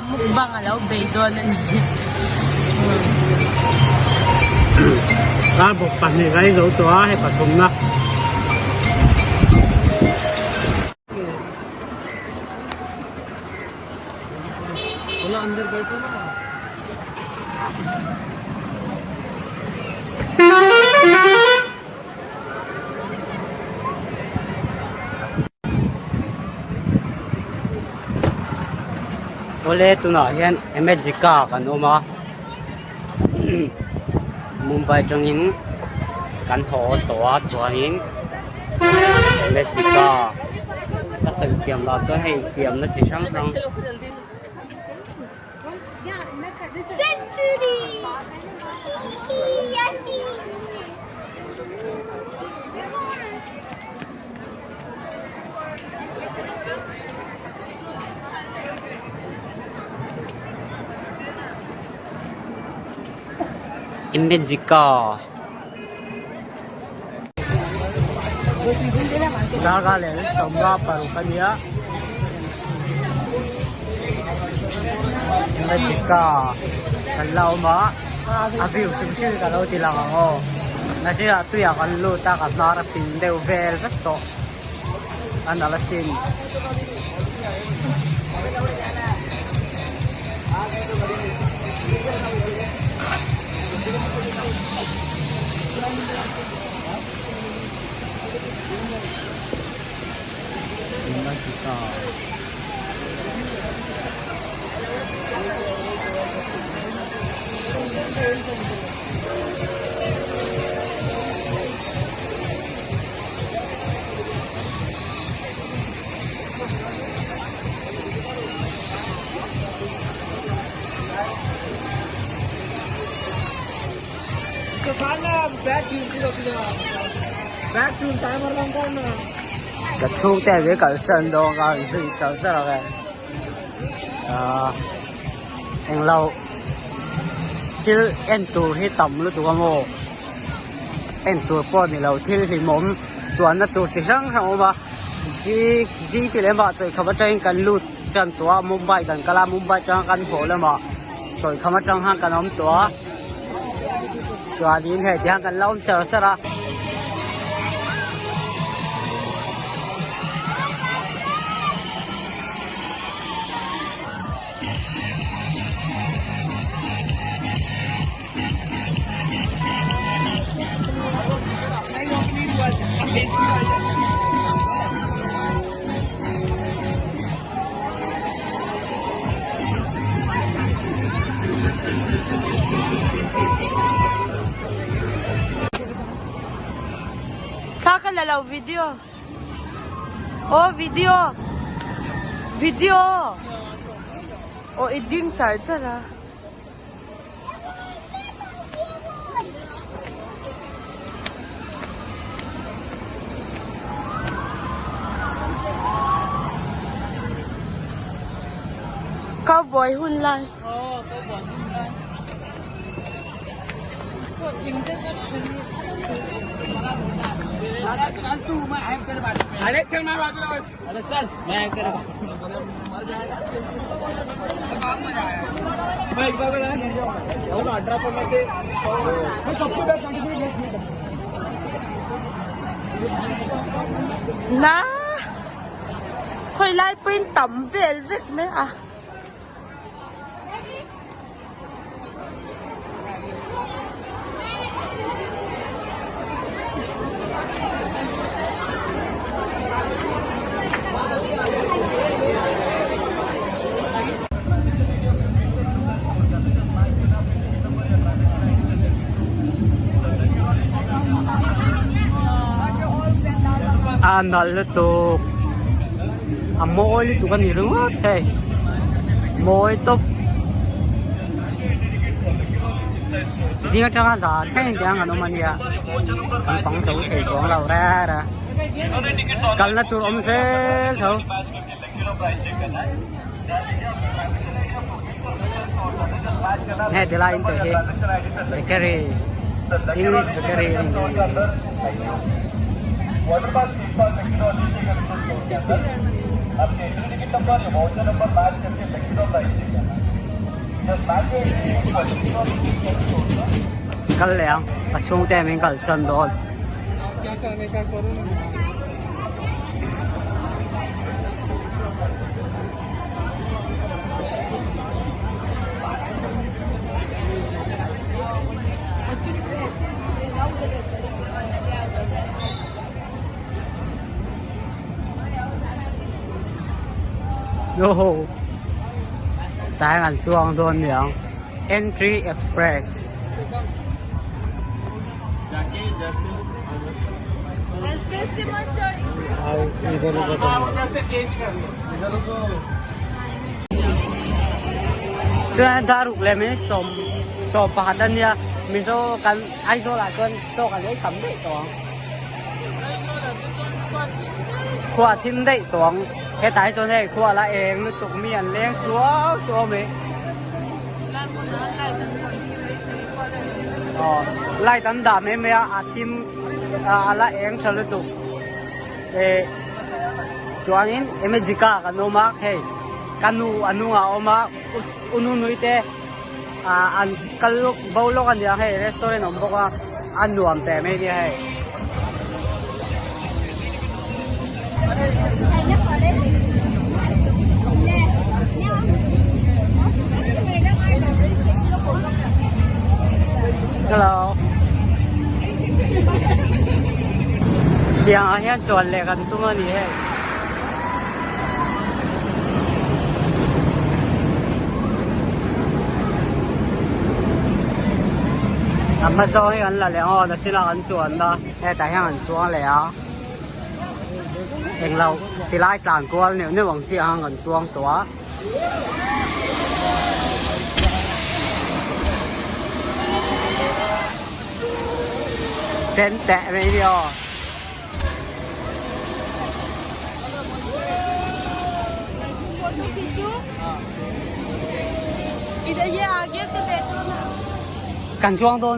mukbang alaw beidon buộc phần thì cái dấu chó hay phần thùng đó बोला अंदर बैठो ना बोले तू ना hiện em chỉ cả cái nó mà Mumbai trong những căn hộ tòa cho những em chỉ cả các sự kiểm là cho hay kiểm nó chỉ sang sang Century! Yummy! Imejika Sagale Tomba Parukania Imejika Kalau ma Abiu Simsil kalau tilang ako Nasi tu ya kan lu tak nara pindeu vel beto Analasin Imejika cái chuông tay với cả sân đồ cái gì cháu rất là cái anh lâu khi anh tu khi tầm lúc tu cái ngô anh tu bao nhiêu lâu thì mồm chuẩn là tu chỉ sang sang mà gì thì lấy mà rồi không có chơi cần lút chân tua Mumbai cần Kala Mumbai chân cần phố lên mà rồi không có chân hàng cần ông tua cho đến hệ thì hàng cần lâu chờ sẽ ra Saka lalaw video. Oh, video. Video. Oh, iding tar tara. Cowboy Hunlan. Oh, cowboy Hunlan. अरे चल तू मैं hang तेरे बात अरे चल मैं बात करूँ अरे चल मैं हैंग तेरे बात मर जाएगा बहुत मजा आया मैं एक बार बोला नहीं जाऊँगा 18 में से मैं सबसे best contribute Na. Khôi lai pin tẩm về việc mấy à. Anal to amoy to kan irungot hey moy to riêng cho anh già thấy tiếng anh ông nha anh phóng số thì xuống lầu ra đó cần là tụi ông sẽ thôi nè thì là inte he bakery English bakery water park theme park लेकिन और नीचे का अपने कल ले अच्छों ते में कल संदोल क्या करने का करूँ Yo, tại ngành xuông thôn miệng Entry Express. Tôi đã rụt lên mấy sổ bà tân nha. Mình số cần ai số là con số cần lấy tấm đấy toán. Khoa thêm đấy toán. Cái tại chỗ này khoa là em nó tụi mình lên xuống mấy. Lại tấn đạp mấy mấy thêm là em cho nó tụi. Cho anh em mới dịch cả nó mà hey. Kanu anu nga oma unu nuite an kaluk baulo kan dia hey restaurant ombo ka anu am te me dia hey hello dia ahya chol le kan tu ni hey mà so với anh là lẽ là chỉ là anh chuồn đó, để tại hàng anh chuồn lẽ, anh lâu thì lại tàn qua nếu bằng chỉ hàng anh chuồnตัวเป็นแตะไม่เดียวกันช่วงต้น